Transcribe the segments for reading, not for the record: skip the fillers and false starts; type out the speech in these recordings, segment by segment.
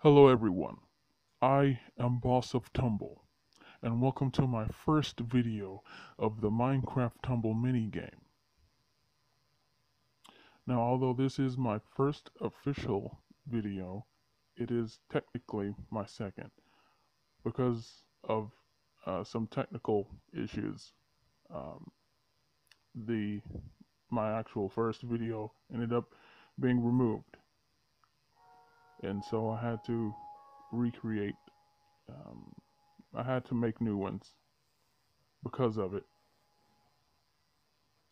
Hello everyone, I am Boss of Tumble, and welcome to my first video of the Minecraft Tumble Mini Game. Now, although this is my first official video, it is technically my second, because of some technical issues. Um, my actual first video ended up being removed, and so I had to recreate. Um, I had to make new ones because of it.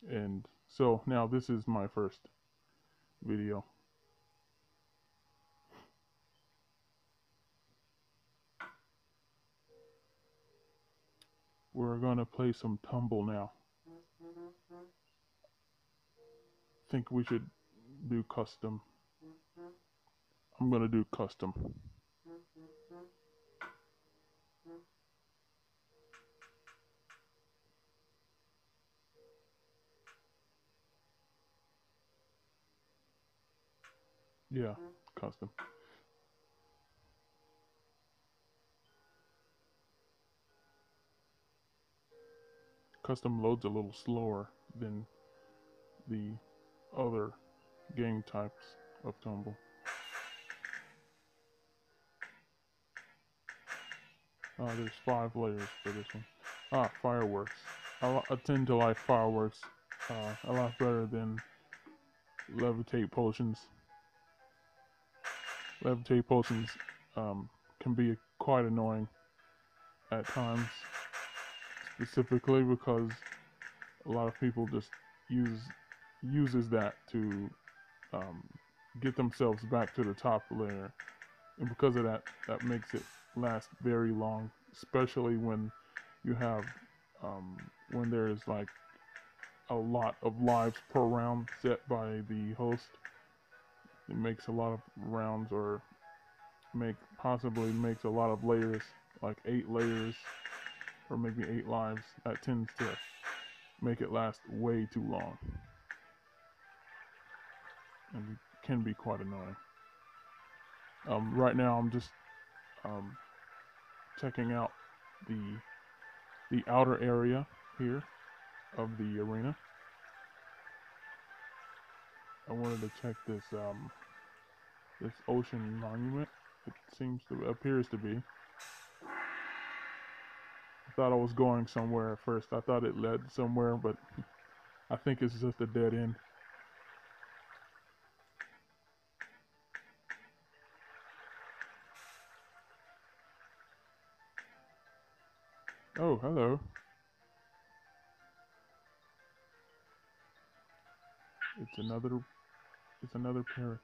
And so now this is my first video. We're gonna play some Tumble now. Think we should do custom. I'm gonna do custom. Yeah, custom. Custom loads a little slower than the other game types of Tumble. There's 5 layers for this one. Fireworks. I tend to like fireworks a lot better than levitate potions. Levitate potions can be quite annoying at times, specifically because a lot of people just uses that to get themselves back to the top layer, and because of that, that makes it last very long, especially when you have when there's like a lot of lives per round set by the host. It makes a lot of rounds, or possibly makes a lot of layers, like 8 layers or maybe 8 lives. That tends to make it last way too long and can be quite annoying. Right now I'm just checking out the outer area here of the arena. I wanted to check this this ocean monument. It appears to be. I thought I was going somewhere at first. I thought it led somewhere, but I think it's just a dead end. Oh, hello. It's another parrot.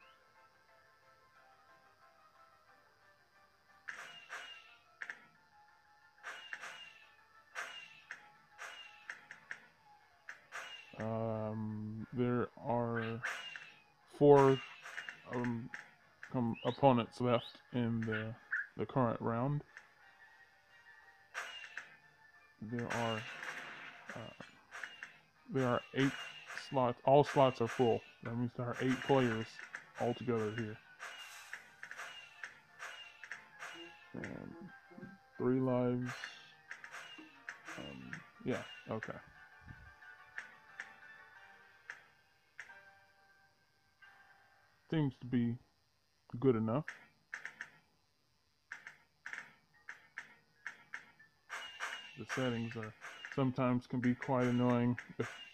There are 4 opponents left in the current round. There are 8 slots. All slots are full. That means there are 8 players altogether here. And 3 lives. Yeah. Okay. Seems to be good enough. The settings are sometimes can be quite annoying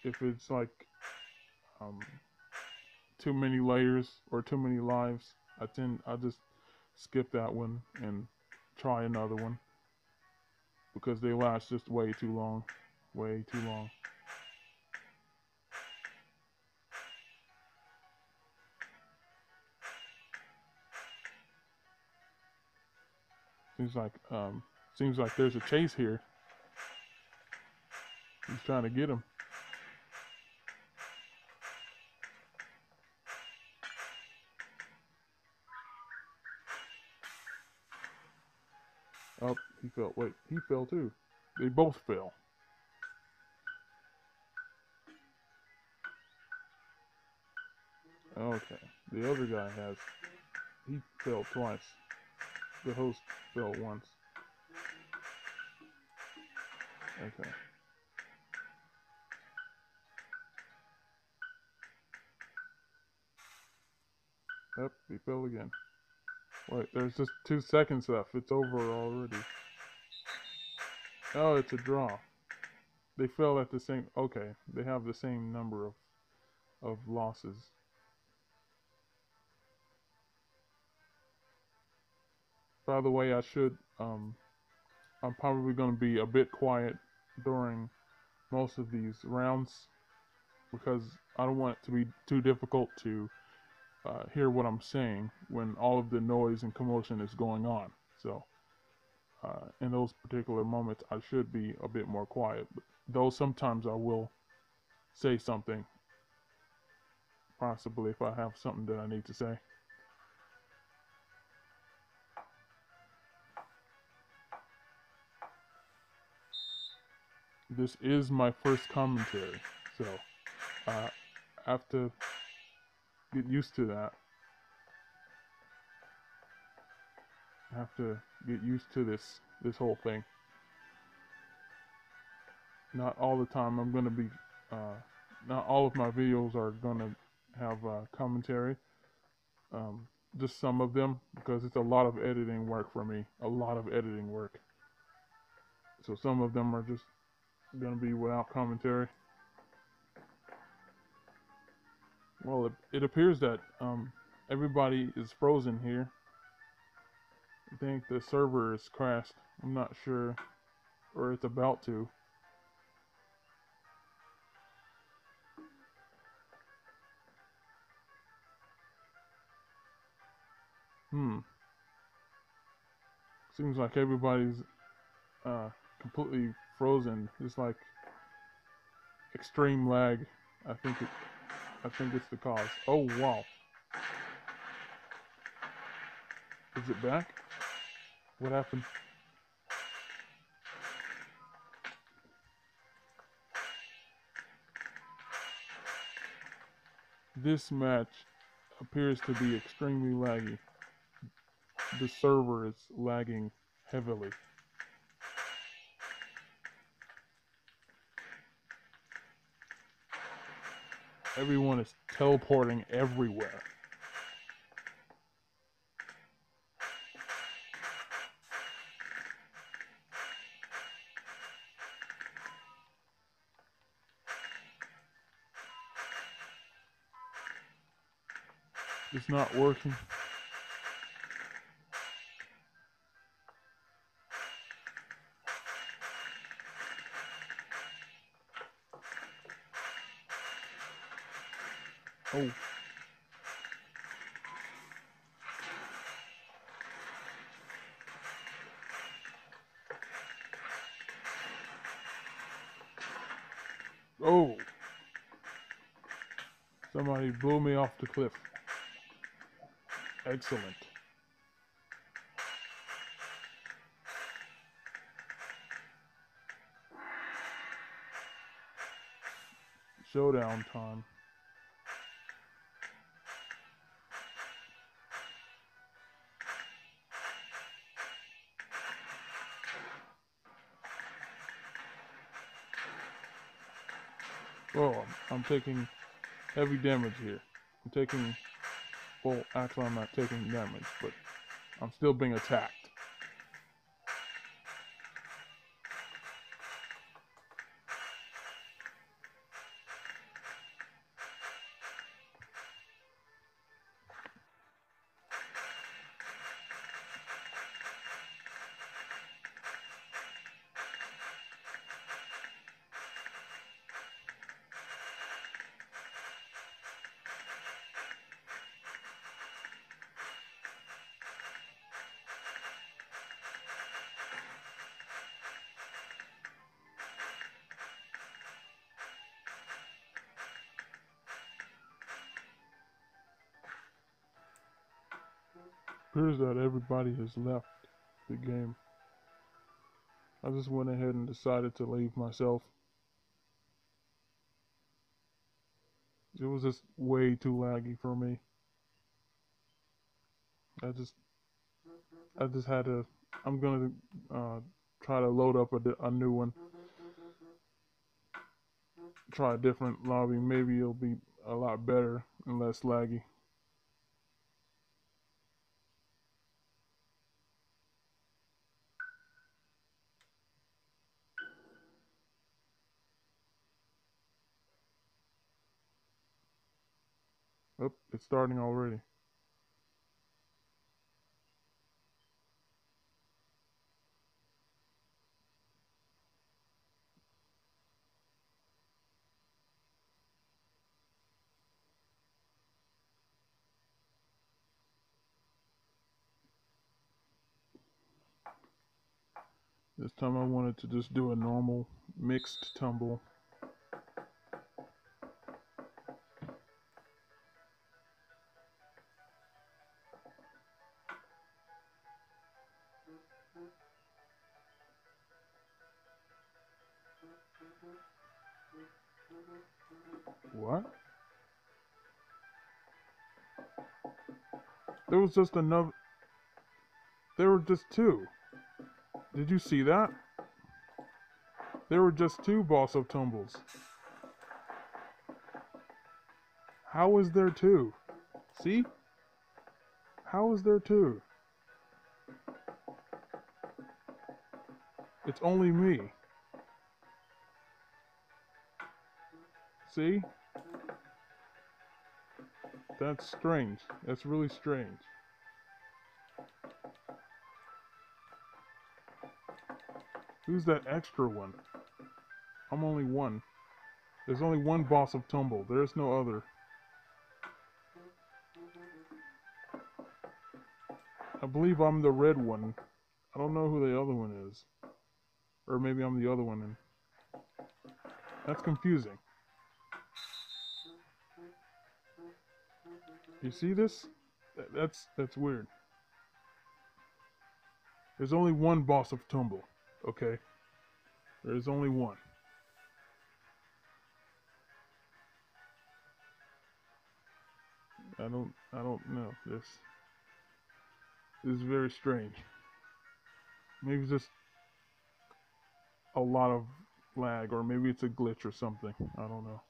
if it's like too many layers or too many lives. I just skip that one and try another one because they last just way too long. Way too long. Seems like there's a chase here. He's trying to get him. Oh, he fell. Wait, he fell too. They both fell. Okay. The other guy he fell twice. the host fell once. Okay. Yep, he fell again. Wait, there's just 2 seconds left. It's over already. Oh, it's a draw. They fell at the same... Okay, they have the same number of losses. By the way, I should... I'm probably going to be a bit quiet during most of these rounds because I don't want it to be too difficult to hear what I'm saying when all of the noise and commotion is going on. So in those particular moments, I should be a bit more quiet. But though sometimes I will say something, possibly if I have something that I need to say. This is my first commentary, so I have to get used to that. I have to get used to this whole thing. Not all the time I'm going to be, not all of my videos are going to have commentary. Just some of them, because it's a lot of editing work for me. A lot of editing work. So some of them are just going to be without commentary. Well, it appears that everybody is frozen here. I think the server is crashed. I'm not sure, or it's about to. Seems like everybody's completely frozen. It's like extreme lag. I think it's the cause. Oh wow. Is it back? What happened? This match appears to be extremely laggy. The server is lagging heavily. Everyone is teleporting everywhere. It's not working. Oh. Oh. Somebody blew me off the cliff. Excellent. Showdown time. Oh, I'm taking heavy damage here. I'm taking... Well, actually I'm not taking damage, but I'm still being attacked. Appears that everybody has left the game. I just went ahead and decided to leave myself. It was just way too laggy for me. I just I just had to. I'm gonna try to load up a new one. Try a different lobby. Maybe it'll be a lot better and less laggy. Oh, it's starting already. This time I wanted to just do a normal mixed tumble. What? There was just another. There were just two. Did you see that? There were just two Boss of Tumbles. How is there two? See? How is there two? It's only me. See? That's strange. That's really strange. Who's that extra one? I'm only one. There's only one Boss of Tumble. There's no other. I believe I'm the red one. I don't know who the other one is. Or maybe I'm the other one. And that's confusing. You see this? That's weird. There's only one Boss of Tumble. Okay? There's only one. I don't know. This is very strange. Maybe it's just a lot of lag, or maybe it's a glitch or something. I don't know.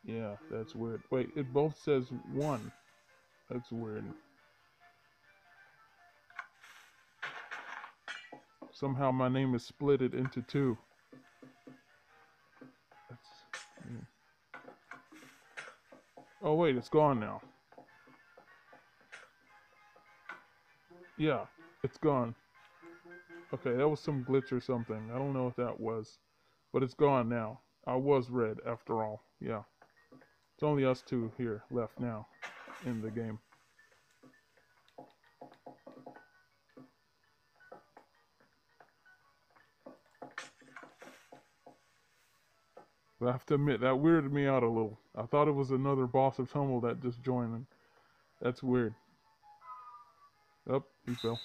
Yeah, that's weird. Wait, it both says one. That's weird. Somehow my name is splitted into two. Yeah. Oh wait, it's gone now. Yeah, it's gone. Okay, that was some glitch or something. I don't know what that was. But it's gone now. I was red after all. Yeah. It's only us two here left now in the game. But I have to admit, that weirded me out a little. I thought it was another Boss of Tumble that just joined. And that's weird. Oh, he fell.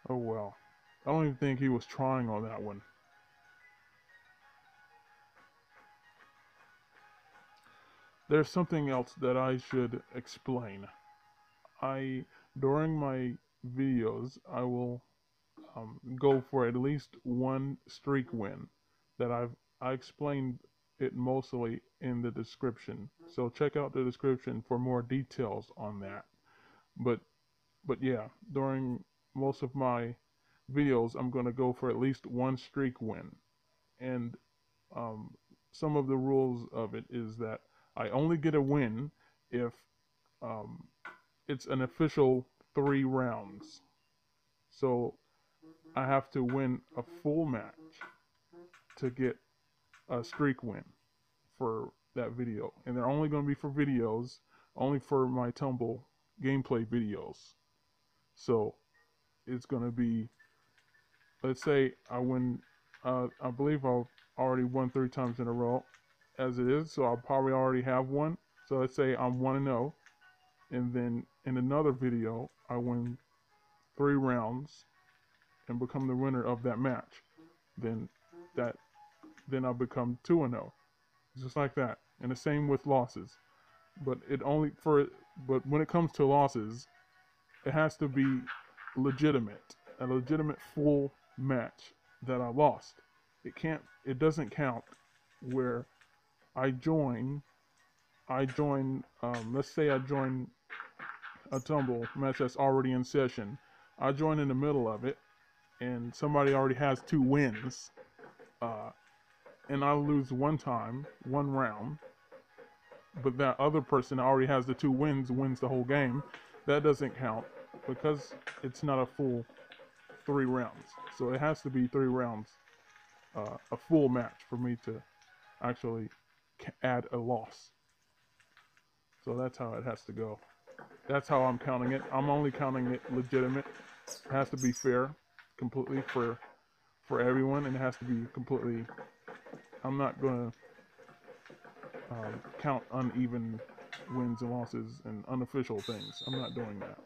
Oh well. I don't even think he was trying on that one. There's something else that I should explain. During my videos, I will go for at least one streak win. I explained it mostly in the description. So check out the description for more details on that. But yeah, during most of my videos, I'm gonna go for at least one streak win. And um, some of the rules of it is that I only get a win if um, it's an official 3 rounds. So I have to win a full match to get a streak win for that video, and they're only going to be for videos, only for my Tumble gameplay videos. So it's going to be, let's say I win, I believe I've already won 3 times in a row as it is, so I'll probably already have one. So let's say I'm 1-0, and then in another video I win 3 rounds and become the winner of that match. Then I'll become 2-0, just like that. And the same with losses. But when it comes to losses, it has to be legitimate, a legitimate full match that I lost. It doesn't count where I join, let's say I join a Tumble match that's already in session. I join in the middle of it, and somebody already has 2 wins, and I lose one round, but that other person already has the 2 wins the whole game. That doesn't count because it's not a full 3 rounds. So it has to be 3 rounds, a full match for me to actually add a loss. So that's how it has to go. That's how I'm counting it. I'm only counting it legitimate. It has to be fair, completely for everyone, and it has to be completely. I'm not going to count uneven wins and losses and unofficial things. I'm not doing that.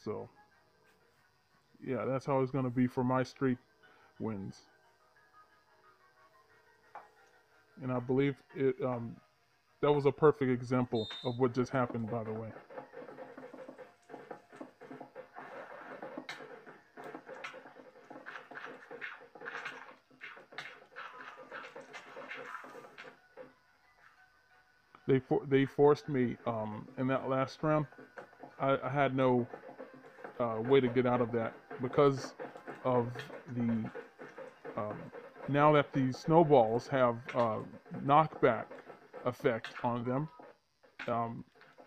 So, yeah, that's how it's going to be for my streak wins. And I believe it. That was a perfect example of what just happened, by the way. They forced me in that last round. I had no way to get out of that because of the now that these snowballs have knockback effect on them,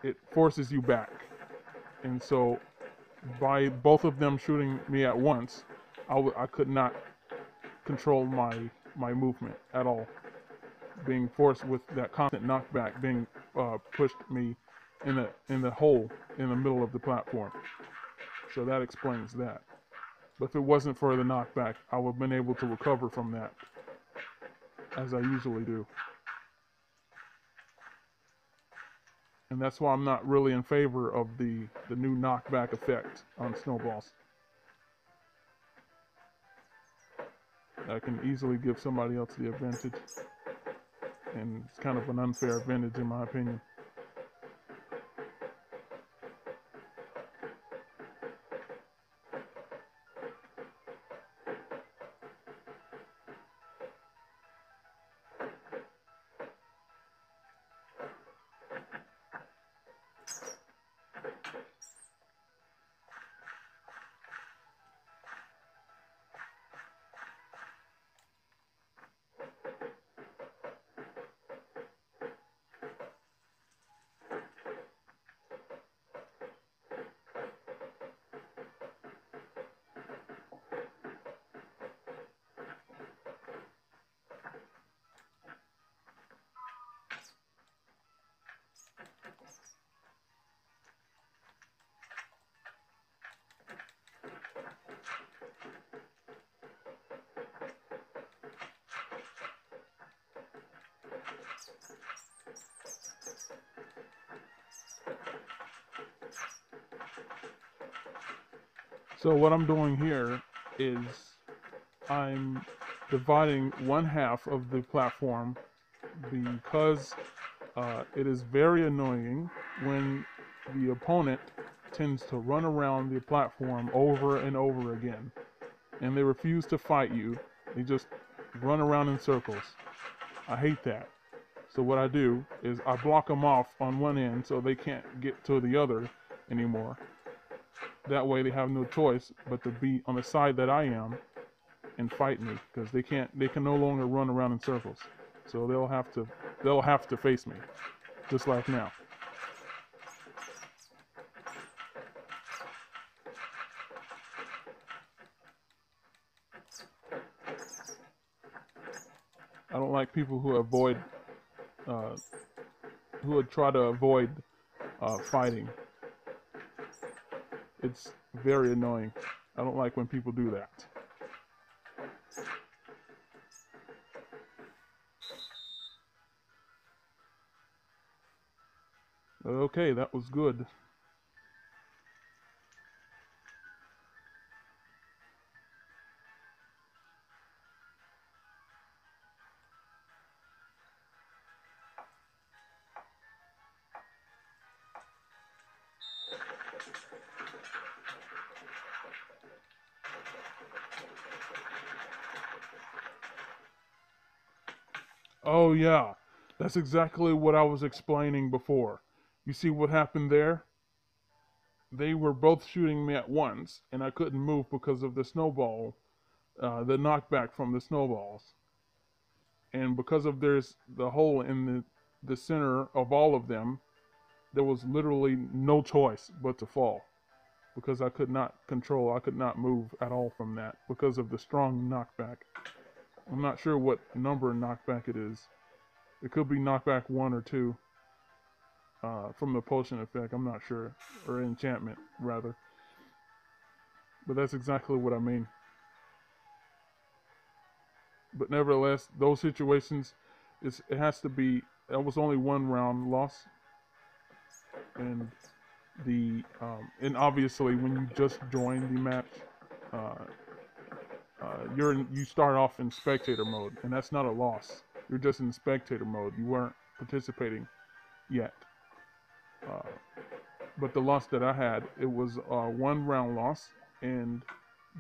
it forces you back, and so by both of them shooting me at once, I could not control my movement at all. Being forced with that constant knockback, being pushed me in the hole in the middle of the platform. So that explains that. But if it wasn't for the knockback, I would have been able to recover from that, as I usually do. And that's why I'm not really in favor of the new knockback effect on snowballs. That can easily give somebody else the advantage. And it's kind of an unfair advantage in my opinion. So what I'm doing here is I'm dividing one half of the platform because it is very annoying when the opponent tends to run around the platform over and over again, and they refuse to fight you. They just run around in circles. I hate that. So what I do is I block them off on one end so they can't get to the other anymore. That way they have no choice but to be on the side that I am and fight me, because they can no longer run around in circles. So they'll have to face me, just like now. I don't like people who avoid, who would try to avoid fighting. It's very annoying. I don't like when people do that. Okay, that was good. Oh yeah, that's exactly what I was explaining before. You see what happened there? They were both shooting me at once, and I couldn't move because of the snowball, the knockback from the snowballs. And because of there's the hole in the center of all of them, there was literally no choice but to fall because I could not control, I could not move at all from that because of the strong knockback. I'm not sure what number knockback it is. It could be knockback 1 or 2 from the potion effect. I'm not sure, or enchantment rather. But that's exactly what I mean. But nevertheless, those situations, it has to be. That was only one round loss, and and obviously when you just join the match, uh, you start off in spectator mode, and that's not a loss. You're just in spectator mode. You weren't participating yet. Uh, but the loss that I had, it was a 1 round loss, and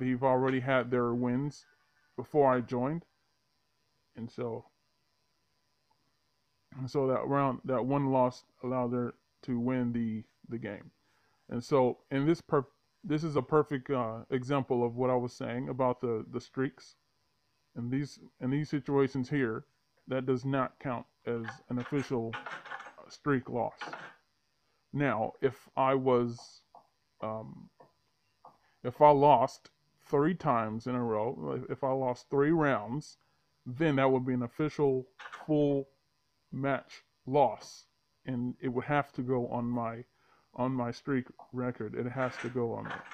they've already had their wins before I joined, and so that one loss allowed her to win the game. And so in this is a perfect example of what I was saying about the streaks. In these situations here, that does not count as an official streak loss. Now, um, if I lost 3 times in a row, if I lost 3 rounds, then that would be an official full match loss, and it would have to go on my streak record. It has to go on there,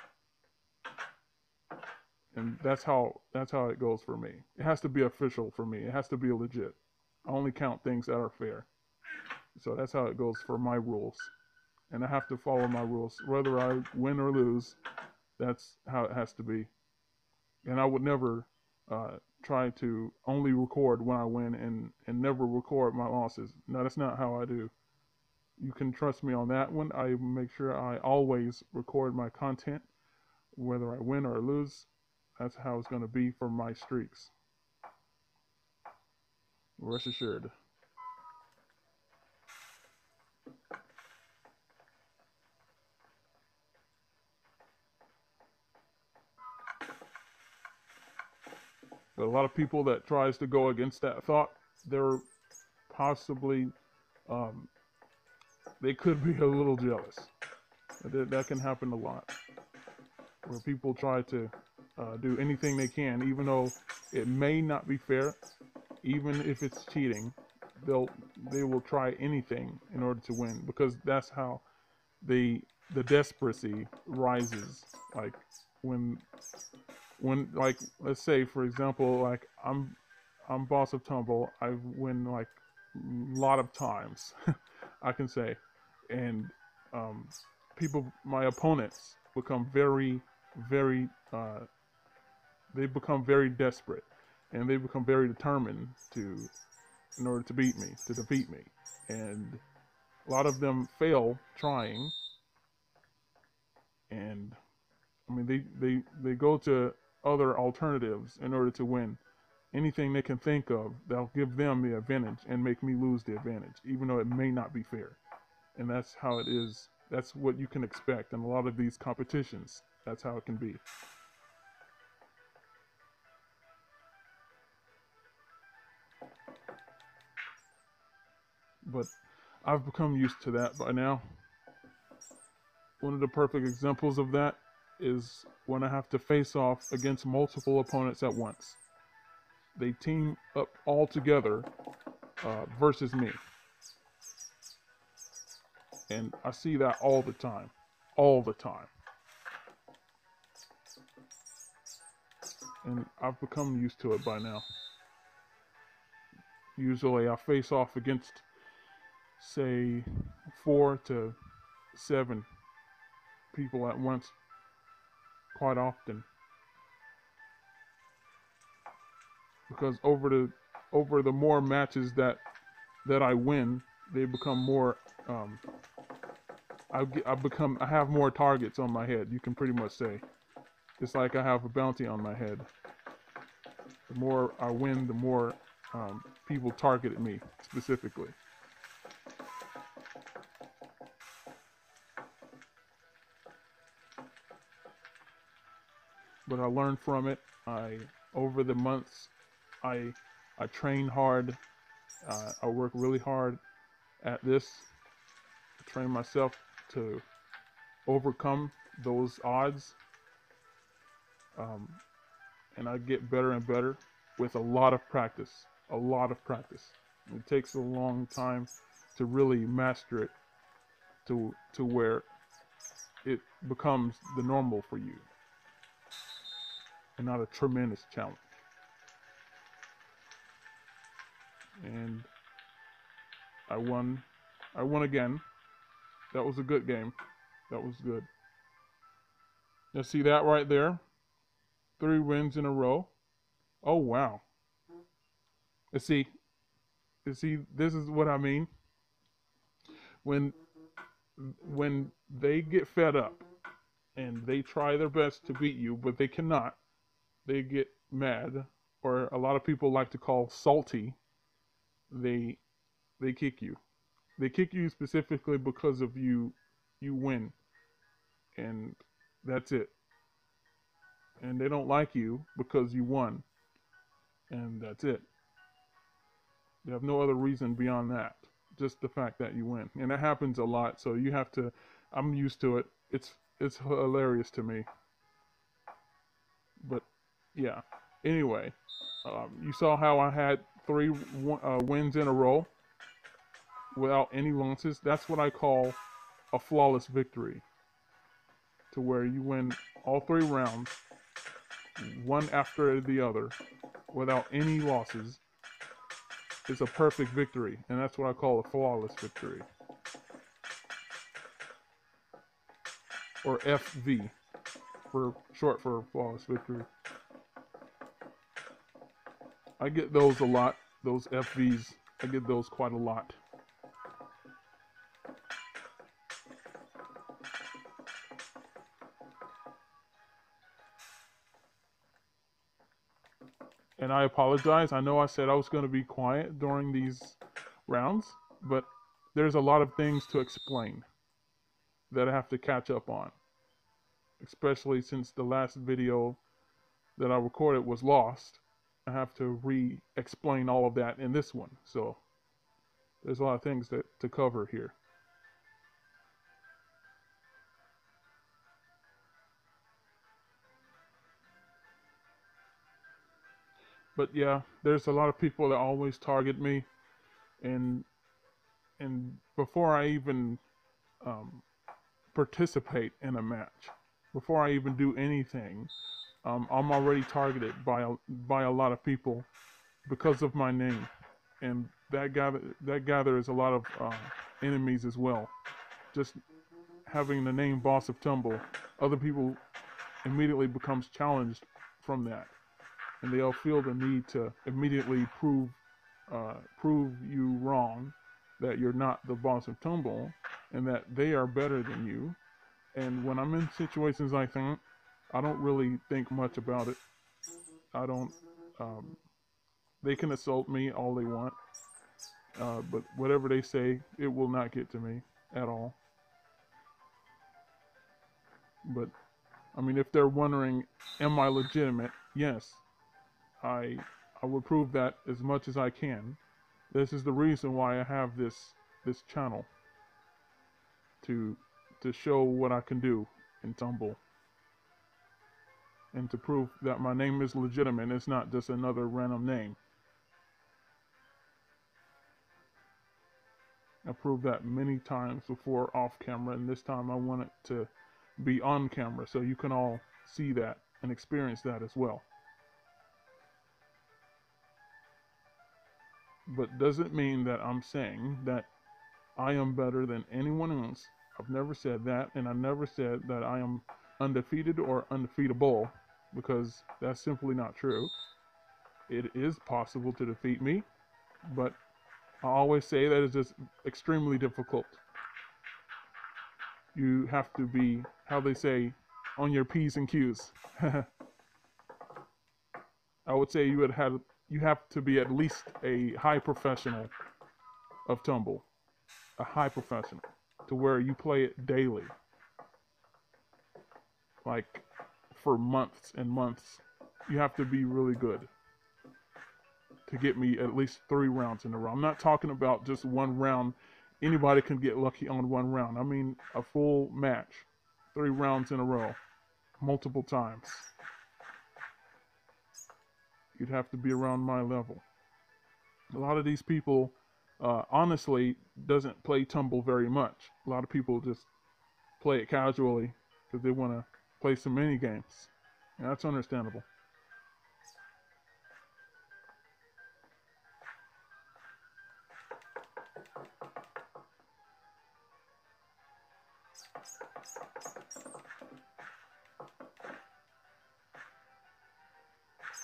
and that's how it goes for me. It has to be official for me. It has to be legit. I only count things that are fair. So that's how it goes for my rules, and I have to follow my rules whether I win or lose. That's how it has to be, and I would never try to only record when I win and never record my losses. No, that's not how I do. You can trust me on that one. I make sure I always record my content, whether I win or lose. That's how it's going to be for my streaks. Rest assured. But a lot of people that tries to go against that thought, they're possibly, um, they could be a little jealous. That can happen a lot, where people try to do anything they can, even though it may not be fair, even if it's cheating. They will try anything in order to win, because that's how the desperacy rises. Like when like, let's say for example, like I'm Boss of Tumble. I win like a lot of times, I can say, and um, my opponents become very, they become very desperate, and they become very determined in order to defeat me, and a lot of them fail trying, and I mean they go to other alternatives in order to win. Anything they can think of, they'll give them the advantage and make me lose the advantage, even though it may not be fair. And that's how it is. That's what you can expect in a lot of these competitions. That's how it can be. But I've become used to that by now. One of the perfect examples of that is when I have to face off against multiple opponents at once. they team up all together versus me. And I see that all the time. All the time. And I've become used to it by now. Usually I face off against, say, 4 to 7 people at once quite often. Because over the more matches that I win, they become more I have more targets on my head, you can pretty much say. It's like I have a bounty on my head. The more I win, the more people target me specifically. But I learned from it. Over the months, I train hard. I work really hard at this. I train myself to overcome those odds. And I get better and better with a lot of practice. A lot of practice. It takes a long time to really master it to where it becomes the normal for you and not a tremendous challenge. And I won again. That was a good game. That was good. You see that right there? 3 wins in a row. Oh wow. You see, this is what I mean. When they get fed up and they try their best to beat you, but they cannot, they get mad, or a lot of people like to call salty. They kick you. They kick you specifically because of you win. And that's it. And they don't like you because you won. And that's it. They have no other reason beyond that. Just the fact that you win. And that happens a lot, so you have to, I'm used to it. It's hilarious to me. But yeah. Anyway, you saw how I had 3 wins in a row without any losses. That's what I call a flawless victory. To where you win all 3 rounds, one after the other, without any losses. It's a perfect victory, and that's what I call a flawless victory. Or FV, for short for flawless victory. I get those a lot, those FVs. I get those quite a lot. And I apologize. I know I said I was going to be quiet during these rounds, but there's a lot of things to explain that I have to catch up on. Especially since the last video that I recorded was lost. I have to re-explain all of that in this one. So there's a lot of things to cover here. But yeah, there's a lot of people that always target me, and before I even participate in a match, before I even do anything, I'm already targeted by a lot of people because of my name, and that gathers a lot of enemies as well. Just having the name Boss of Tumble, other people immediately becomes challenged from that. And they'll feel the need to immediately prove you wrong, that you're not the Boss of Tumble, and that they are better than you. And when I'm in situations like that, I don't really think much about it. I don't. They can assault me all they want, but whatever they say, it will not get to me at all. But I mean, if they're wondering, am I legitimate? Yes. I will prove that as much as I can. This is the reason why I have this channel, to show what I can do in Tumble. and to prove that my name is legitimate. It's not just another random name. I proved that many times before off camera, and this time I want it to be on camera so you can all see that and experience that as well. But doesn't mean that I'm saying that I am better than anyone else. I've never said that, and I never said that I am undefeated or undefeatable, because that's simply not true. It is possible to defeat me, but I always say that it's just extremely difficult. You have to be, how they say, on your P's and Q's. I would say you have to be at least a high professional of Tumble. A high professional. To where you play it daily. Like, for months and months. You have to be really good to get me at least 3 rounds in a row. I'm not talking about just 1 round. Anybody can get lucky on 1 round. I mean a full match. 3 rounds in a row. Multiple times. You'd have to be around my level. A lot of these people, honestly, doesn't play Tumble very much. A lot of people just play it casually because they want to play some mini games. And that's understandable.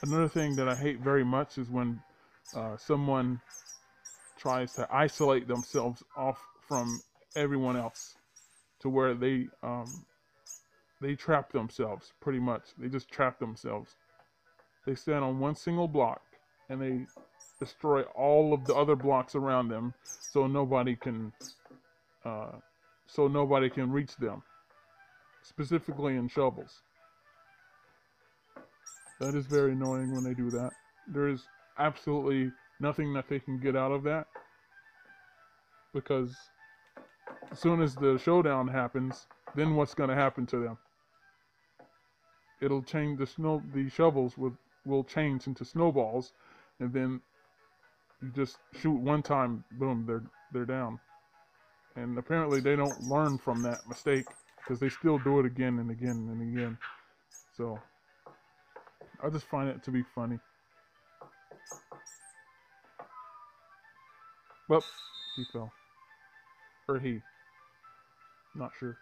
Another thing that I hate very much is when someone tries to isolate themselves off from everyone else to where they trap themselves, pretty much. They just trap themselves. They stand on one single block and they destroy all of the other blocks around them so nobody can reach them, specifically in shovels. That is very annoying when they do that. There is absolutely nothing that they can get out of that, because as soon as the showdown happens, then what's going to happen to them? It'll change the shovels will change into snowballs, and then you just shoot one time, boom, they're down. And apparently they don't learn from that mistake, because they still do it again and again and again. So I just find it to be funny. Well, he fell. Or he. Not sure.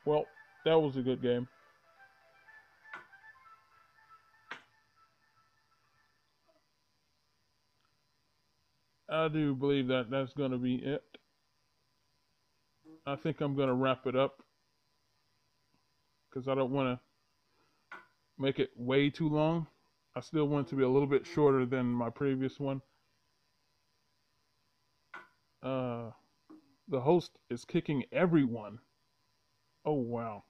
Well, that was a good game. I do believe that that's going to be it. I think I'm going to wrap it up, because I don't want to make it way too long. I still want it to be a little bit shorter than my previous one. The host is kicking everyone. Oh, wow.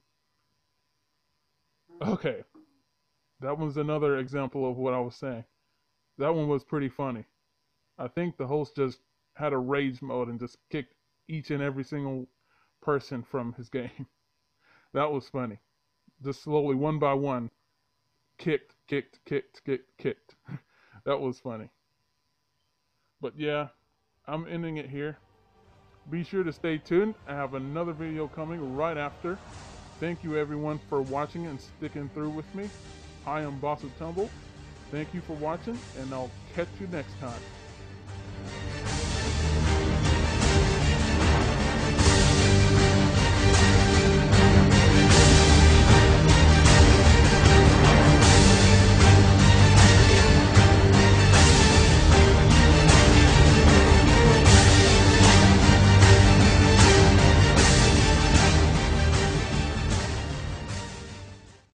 Okay. That was another example of what I was saying. That one was pretty funny. I think the host just had a rage mode and just kicked each and every single person from his game. That was funny. Just slowly, one by one, kicked. That was funny. But yeah, I'm ending it here. Be sure to stay tuned. I have another video coming right after. Thank you everyone for watching and sticking through with me. I am Boss of Tumble. Thank you for watching, and I'll catch you next time.